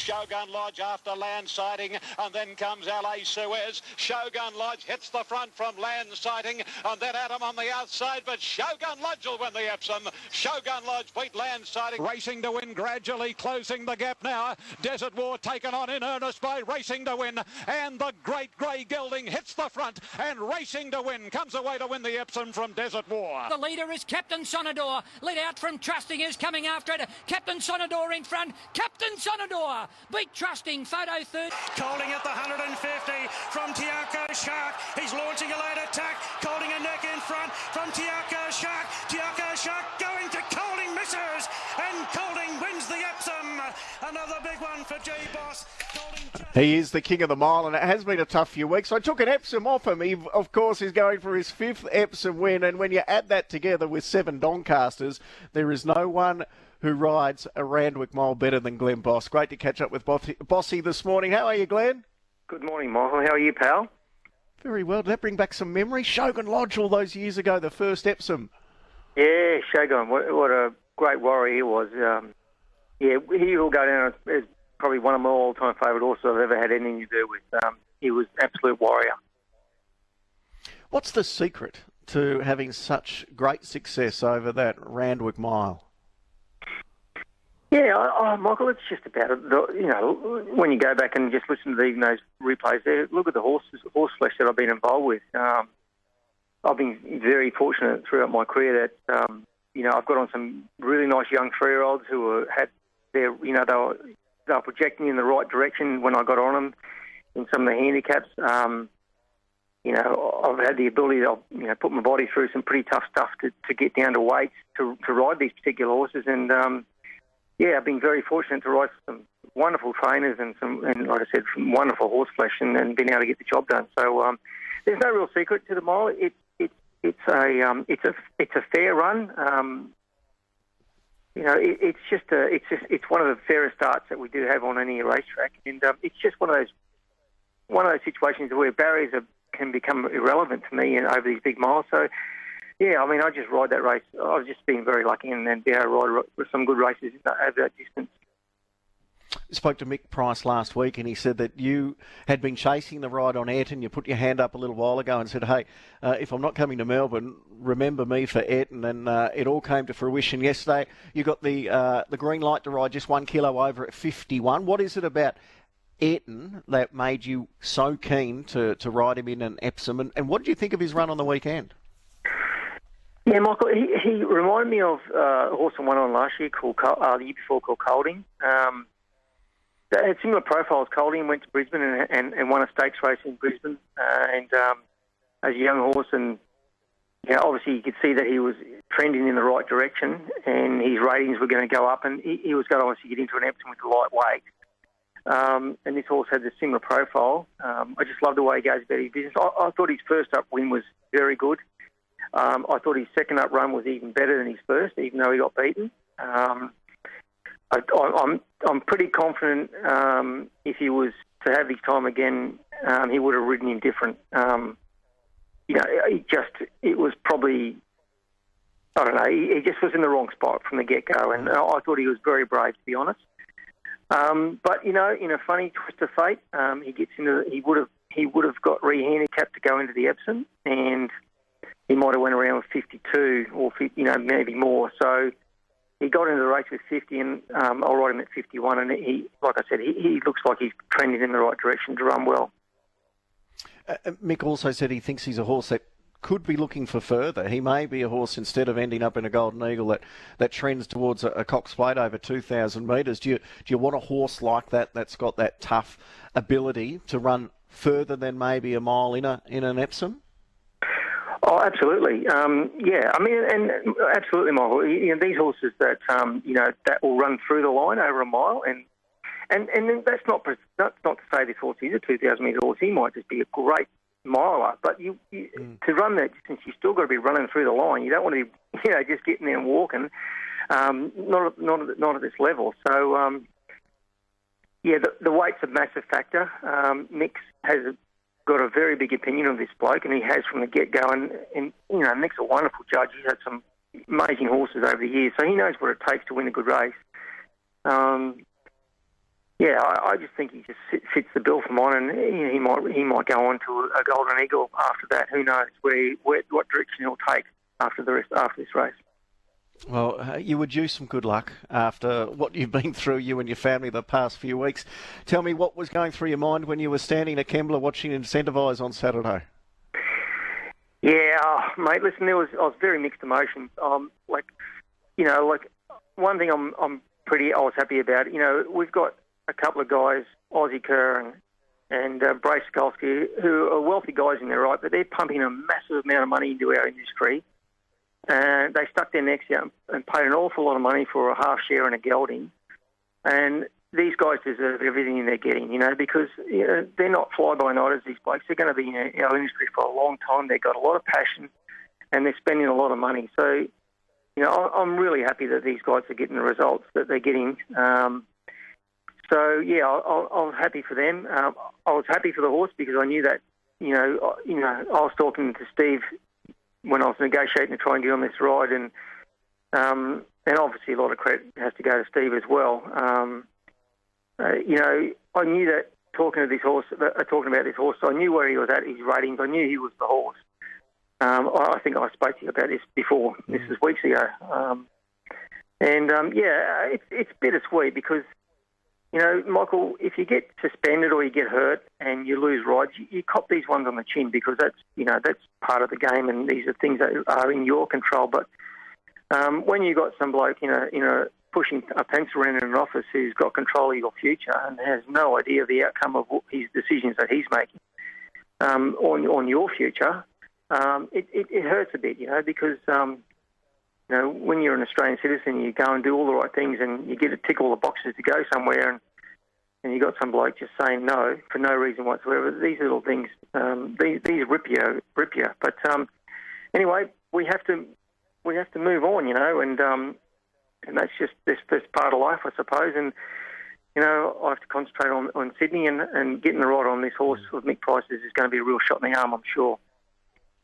Shogun Lodge after land sighting, and then comes LA Suez. Shogun Lodge hits the front from land sighting, and then Adam on the outside, but Shogun Lodge will win the Epsom. Shogun Lodge beat land sighting. Racing to Win gradually closing the gap now. Desert War taken on in earnest by Racing to Win, and the great grey gelding hits the front, and Racing to Win comes away to win the Epsom from Desert War. The leader is Captain Sonador. Lead out from Trusting is coming after it. Captain Sonador in front. Captain Sonador beat Trusting. Photo third. Colding at the 150 from Tiako Shark. He's launching a late attack. Colding a neck in front from Tiako Shark. Tiako Shark going to Colding, misses, and Colding wins the Epsom. Another big one for G-Boss. He is the king of the mile, and it has been a tough few weeks. I took an Epsom off him. He, of course, is going for his 5th Epsom win, and when you add that together with 7 Doncasters, there is no one who rides a Randwick mile better than Glenn Boss. Great to catch up with Bossy this morning. How are you, Glenn? Good morning, Michael. How are you, pal? Very well. Did that bring back some memory? Shogun Lodge all those years ago, the first Epsom. Yeah, Shogun. What a great warrior he was. Yeah, he will go down as probably one of my all-time favourite horses I've ever had anything to do with. He was an absolute warrior. What's the secret to having such great success over that Randwick mile? Yeah, Michael, it's just about it. You know, when you go back and just listen to even those replays there, look at the horse flesh that I've been involved with. I've been very fortunate throughout my career that, you know, I've got on some really nice young 3-year-olds who had their, you know, they were projecting in the right direction when I got on them in some of the handicaps. You know, I've had the ability to, you know, put my body through some pretty tough stuff to get down to weights to ride these particular horses. And, yeah, I've been very fortunate to ride some wonderful trainers and like I said, some wonderful horse flesh and been able to get the job done. So there's no real secret to the mile. It's a fair run. You know, it's one of the fairest starts that we do have on any racetrack, and it's just one of those situations where barriers can become irrelevant to me and over these big miles. So, yeah, I mean, I just ride that race. I've just been very lucky and be able to ride with some good races over that distance. I spoke to Mick Price last week, and he said that you had been chasing the ride on Ayrton. You put your hand up a little while ago and said, hey, if I'm not coming to Melbourne, remember me for Ayrton. And it all came to fruition yesterday. You got the green light to ride just 1 kilo over at 51. What is it about Ayrton that made you so keen to ride him in an Epsom? And what did you think of his run on the weekend? Yeah, Michael, he reminded me of a horse I won on last year called the year before called Colding. They had similar profiles. Colding went to Brisbane and won a stakes race in Brisbane, and as a young horse, and you know, obviously you could see that he was trending in the right direction, and his ratings were going to go up, and he was going to obviously get into an Epsom with the light weight. And this horse had a similar profile. I just love the way he goes about his business. I thought his first up win was very good. I thought his second up run was even better than his first, even though he got beaten. I'm pretty confident if he was to have his time again, he would have ridden him different. You know, it was probably, I don't know, he just was in the wrong spot from the get-go, and I thought he was very brave, to be honest. But you know, in a funny twist of fate, he would have got re-handicapped to go into the Epsom, and he might have went around with 52 or 50, you know, maybe more. So he got into the race with 50, and I'll ride him at 51. And he, like I said, he looks like he's trending in the right direction to run well. Mick also said he thinks he's a horse that could be looking for further. He may be a horse, instead of ending up in a Golden Eagle, that trends towards a Cox Plate over 2,000 metres. Do you want a horse like that that's got that tough ability to run further than maybe a mile in an Epsom? Oh, absolutely. Yeah, I mean, and absolutely, Michael. You know, these horses that you know, that will run through the line over a mile, and that's not to say this horse is a 2,000 metre horse. He might just be a great miler, but you to run that distance, you still got to be running through the line. You don't want to be, you know, just getting there and walking. Not at this level. So yeah, the weight's a massive factor. Mick has got a very big opinion of this bloke, and he has from the get-go. And you know, Mick's a wonderful judge. He's had some amazing horses over the years, so he knows what it takes to win a good race. Yeah, I just think he just fits the bill for mine, and he might go on to a Golden Eagle after that. Who knows what direction he'll take after this race. Well, you were due some good luck after what you've been through, you and your family, the past few weeks. Tell me what was going through your mind when you were standing at Kembla watching Incentivise on Saturday. Yeah, mate. Listen, I was very mixed emotions. One thing I was happy about. We've got a couple of guys, Aussie Kerr and Brace Skolsky, who are wealthy guys in their right, but they're pumping a massive amount of money into our industry. And they stuck their necks out and paid an awful lot of money for a half share and a gelding. And these guys deserve everything they're getting, because they're not fly-by-nighters, these blokes. They're going to be in our industry for a long time. They've got a lot of passion and they're spending a lot of money. So, I'm really happy that these guys are getting the results that they're getting. I was happy for them. I was happy for the horse because I knew that, I was talking to Steve when I was negotiating to try and get on this ride, and obviously a lot of credit has to go to Steve as well. I knew that talking about this horse, I knew where he was at, his ratings. I knew he was the horse. I think I spoke to you about this before. This was weeks ago. It's bittersweet because, Michael, if you get suspended or you get hurt and you lose rides, you cop these ones on the chin because that's part of the game, and these are things that are in your control. But when you got some bloke, pushing a pencil around in an office who's got control of your future and has no idea of the outcome of his decisions that he's making on your future, it hurts a bit, because when you're an Australian citizen, you go and do all the right things and you get to tick all the boxes to go somewhere, and you got some bloke just saying no for no reason whatsoever. These little things, these rip you. But anyway, we have to move on, and that's just this part of life, I suppose. And I have to concentrate on Sydney and getting the ride on this horse with Mick Price is going to be a real shot in the arm, I'm sure.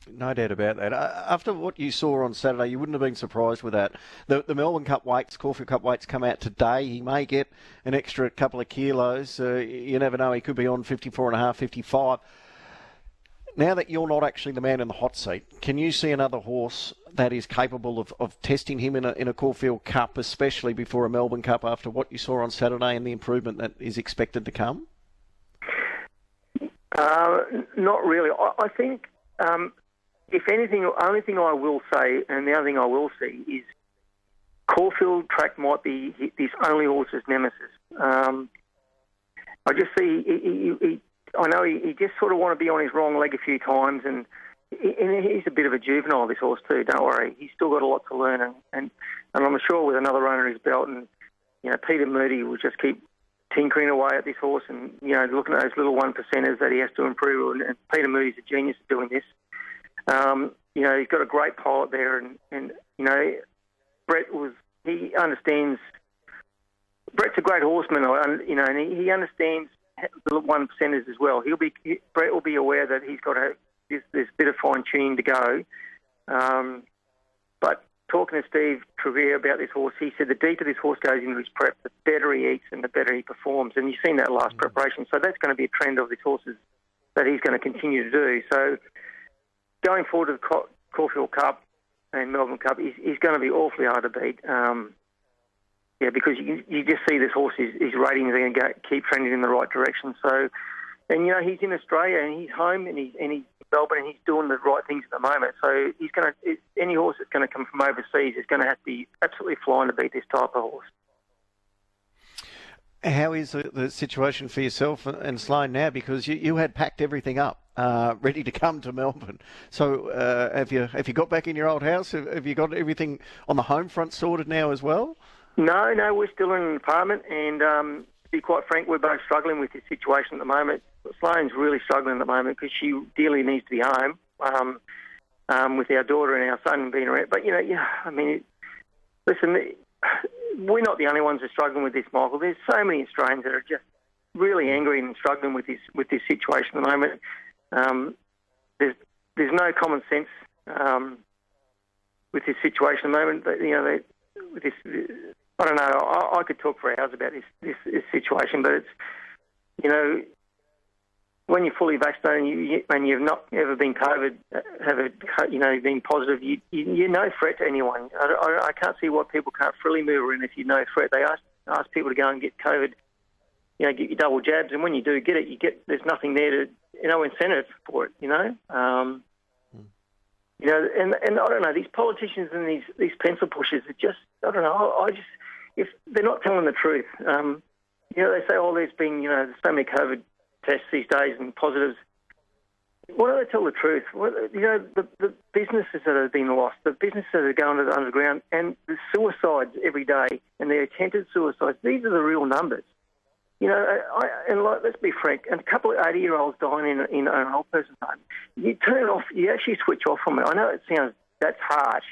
No doubt about that. After what you saw on Saturday, you wouldn't have been surprised with that. The Melbourne Cup weights, Caulfield Cup weights come out today. He may get an extra couple of kilos. You never know. He could be on 54.5, 55. Now that you're not actually the man in the hot seat, can you see another horse that is capable of testing him in a Caulfield Cup, especially before a Melbourne Cup, after what you saw on Saturday and the improvement that is expected to come? Not really. I think... if anything, the only thing I will say, and the other thing I will see, is Caulfield track might be this only horse's nemesis. I just see, I know he just sort of want to be on his wrong leg a few times, and he's a bit of a juvenile, this horse too, don't worry. He's still got a lot to learn, and I'm sure with another owner in his belt, and Peter Moody will just keep tinkering away at this horse and, looking at those little 1%ers that he has to improve, and Peter Moody's a genius at doing this. He's got a great pilot there, and Brett he understands. Brett's a great horseman, and he understands the 1%ers as well. Brett will be aware that he's got this bit of fine tuning to go. But talking to Steve Trevere about this horse, he said the deeper this horse goes into his prep, the better he eats and the better he performs. And you've seen that last preparation, so that's going to be a trend of this horse's that he's going to continue to do. So, going forward to the Caulfield Cup and Melbourne Cup, he's going to be awfully hard to beat. Because you just see this horse, his ratings are going to keep trending in the right direction. So, and he's in Australia and he's home and he's in Melbourne and he's doing the right things at the moment. So any horse that's going to come from overseas is going to have to be absolutely flying to beat this type of horse. How is the situation for yourself and Sloane now? Because you had packed everything up, ready to come to Melbourne. So have you got back in your old house? Have you got everything on the home front sorted now as well? No, we're still in an apartment, and to be quite frank, we're both struggling with this situation at the moment. Sloane's really struggling at the moment because she dearly needs to be home with our daughter and our son being around. But listen. We're not the only ones who are struggling with this, Michael. There's so many Australians that are just really angry and struggling with this situation at the moment. There's no common sense with this situation at the moment. I don't know. I could talk for hours about this situation, but it's, when you're fully vaccinated and you've not ever been COVID, been positive, you're no threat to anyone. I can't see why people can't freely move around if you're no threat. They ask people to go and get COVID, get your double jabs, and when you do get it, there's nothing there to, no incentive for it, and I don't know, these politicians and these pencil pushers are just, I don't know, if they're not telling the truth, they say, there's been, so many COVID tests these days and positives. Why don't they tell the truth? The businesses that have been lost, the businesses that are going to the underground, and the suicides every day and the attempted suicides, these are the real numbers. Let's be frank, a couple of 80-year-olds dying in an old person's home, you turn off, you actually switch off from it. I know that's harsh,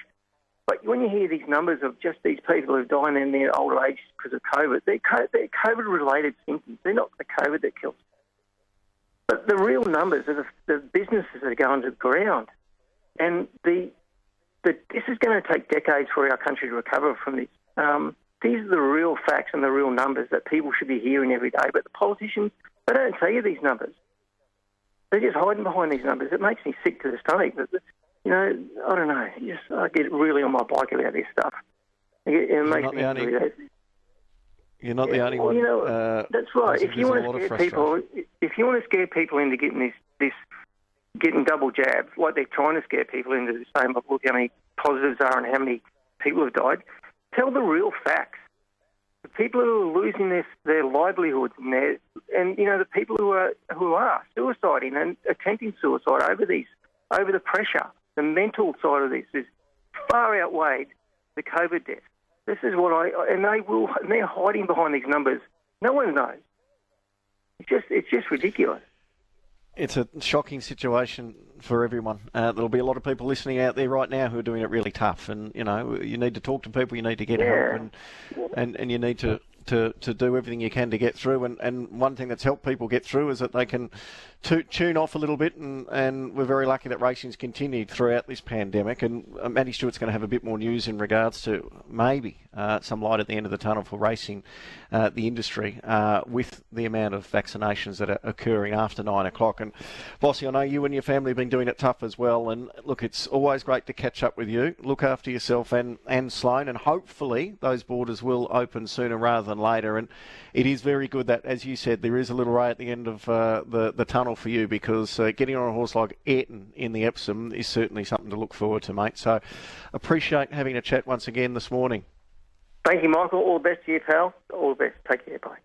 but when you hear these numbers of just these people who are dying in their older age because of COVID, they're COVID-related symptoms. They're not the COVID that kills. But the real numbers are the businesses that are going to the ground. And this is going to take decades for our country to recover from this. These are the real facts and the real numbers that people should be hearing every day. But the politicians, they don't tell you these numbers. They're just hiding behind these numbers. It makes me sick to the stomach. But, I don't know. I get really on my bike about this stuff. It makes me really... You're not the only one. That's right. If you want to scare people into getting getting double jabs, like they're trying to scare people into saying, look how many positives are and how many people have died, tell the real facts. The people who are losing their livelihoods and the people who are suiciding and attempting suicide over the pressure, the mental side of this is far outweighed the COVID deaths. This is and they're hiding behind these numbers. No one knows. It's just ridiculous. It's a shocking situation for everyone. There'll be a lot of people listening out there right now who are doing it really tough, and you need to talk to people, you need to get help, and you need to do everything you can to get through. And one thing that's helped people get through is that they can tune off a little bit, and we're very lucky that racing's continued throughout this pandemic. And Matty Stewart's going to have a bit more news in regards to maybe some light at the end of the tunnel for racing, the industry, with the amount of vaccinations that are occurring after 9 o'clock. And Bossy, I know you and your family have been doing it tough as well. And look, it's always great to catch up with you. Look after yourself and Sloane, and hopefully those borders will open sooner rather than later. And it is very good that, as you said, there is a little ray at the end of the tunnel for you, because getting on a horse like Ayrton in the Epsom is certainly something to look forward to, mate. So appreciate having a chat once again this morning. Thank you, Michael. All the best to you, pal. All the best. Take care. Bye.